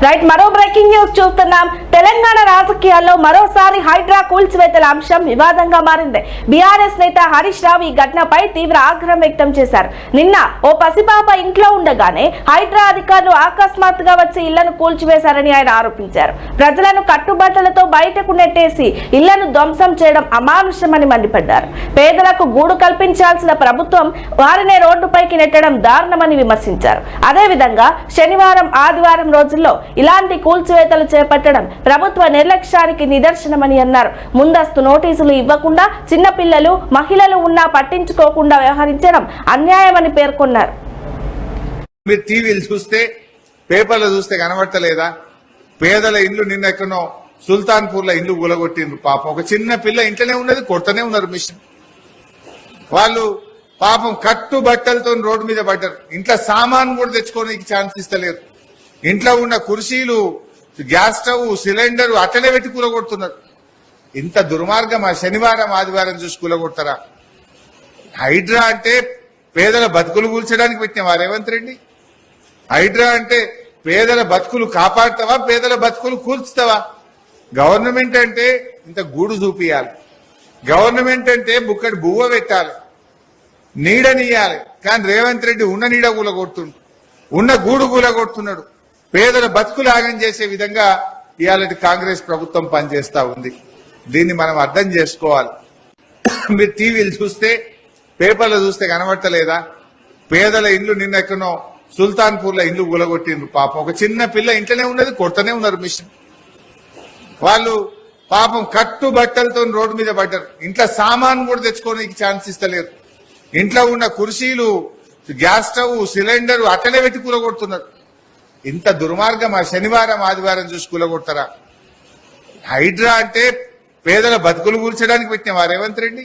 Right, మరో breaking news చూస్తున్నాం. తెలంగాణ రాజకీయాల్లో మరోసారి హైడ్రా కూల్చివేతల అంశం వివాదంగా మారింది. బీఆర్ఎస్ నేత హరీష్ రావు ఈ ఘటనపై తీవ్ర ఆగ్రహం వ్యక్తం చేశారు. నిన్న ఓ పసిపాప ఇంట్లో ఉండగానే హైడ్రా అధికారులు అకస్మాత్తుగా వచ్చి ఇళ్లను కూల్చివేశారని ఆయన ఆరోపించారు. ప్రజలను కట్టుబట్టలతో బయటకు నెట్టేసి ఇళ్లను ధ్వంసం చేయడం అమానుషమని మండిపడ్డారు. పేదలకు గూడు కల్పించాల్సిన ప్రభుత్వం వారినే రోడ్డుపైకి నెట్టడం దారుణమని విమర్శించారు. అదేవిధంగా శనివారం ఆదివారం రోజుల్లో ఇలాంటి కూల్చివేతలు చేపట్టడం ప్రభుత్వ నిర్లక్ష్యానికి నిదర్శనమని అన్నారు. ముందస్తు నోటీసులు ఇవ్వకుండా చిన్నపిల్లలు మహిళలు ఉన్నా పట్టించుకోకుండా వ్యవహరించడం అన్యాయమని పేర్కొన్నారు. మీరు టీవీలు చూస్తే పేపర్లు చూస్తే కనబడతలేదా? పేదల ఇల్లు నిన్న ఎక్కడో సుల్తాన్పూర్ లో ఇల్లు కూలగొట్టిండ్రు. పాపం ఒక చిన్న పిల్ల ఇంట్లోనే ఉన్నది, కొడుతూనే ఉన్నారు మిషన్. వాళ్ళు పాపం కట్టు బట్టలతో రోడ్డు మీద పడ్డారు. ఇంట్లో సామాన్ కూడా తెచ్చుకోవడానికి ఛాన్స్ ఇస్తలేరు. ఇంట్లో ఉన్న కుర్చీలు, గ్యాస్ స్టవ్, సిలిండర్ అట్లనే పెట్టి కూలగొడుతున్నారు. ఇంత దుర్మార్గం ఆ శనివారం ఆదివారం చూసి కూలగొడతారా? హైడ్రా అంటే పేదల బతుకులు కూల్చడానికి పెట్టినవా రేవంత్ రెడ్డి? హైడ్రా అంటే పేదల బతుకులు కాపాడుతావా, పేదల బతుకులు కూల్చుతావా? గవర్నమెంట్ అంటే ఇంత గూడు చూపియాలి. గవర్నమెంట్ అంటే బుక్కడి బువ్వ పెట్టాలి, నీడనియాలి. కానీ రేవంత్ రెడ్డి ఉన్న నీడ కూలగొడుతుండు, ఉన్న గూడు కూలగొడుతున్నాడు. పేదల బతుకులు ఆగం చేసే విధంగా ఇవాళ కాంగ్రెస్ ప్రభుత్వం పనిచేస్తా ఉంది. దీన్ని మనం అర్థం చేసుకోవాలి. మీరు టీవీలు చూస్తే పేపర్లు చూస్తే కనబడతలేదా? పేదల ఇల్లు నిన్న ఎక్కడో సుల్తాన్పూర్ లో ఇల్లు కూలగొట్టిండ్రు. పాపం ఒక చిన్న పిల్ల ఇంట్లోనే ఉన్నది, కొడుతూనే ఉన్నారు మిషన్. వాళ్ళు పాపం కట్టు బట్టలతో రోడ్డు మీద పడ్డారు. ఇంట్లో సామాన్ కూడా తెచ్చుకోవడానికి ఛాన్స్ ఇస్తలేరు. ఇంట్లో ఉన్న కుర్చీలు, గ్యాస్ స్టవ్, సిలిండర్ అట్లనే పెట్టి కూలగొడుతున్నారు. ఇంత దుర్మార్గం ఆ శనివారం ఆదివారం చూసి కూలగొడతారా? హైడ్రా అంటే పేదల బతుకులు కూల్చడానికి పెట్టినవా రేవంత్ రెడ్డి?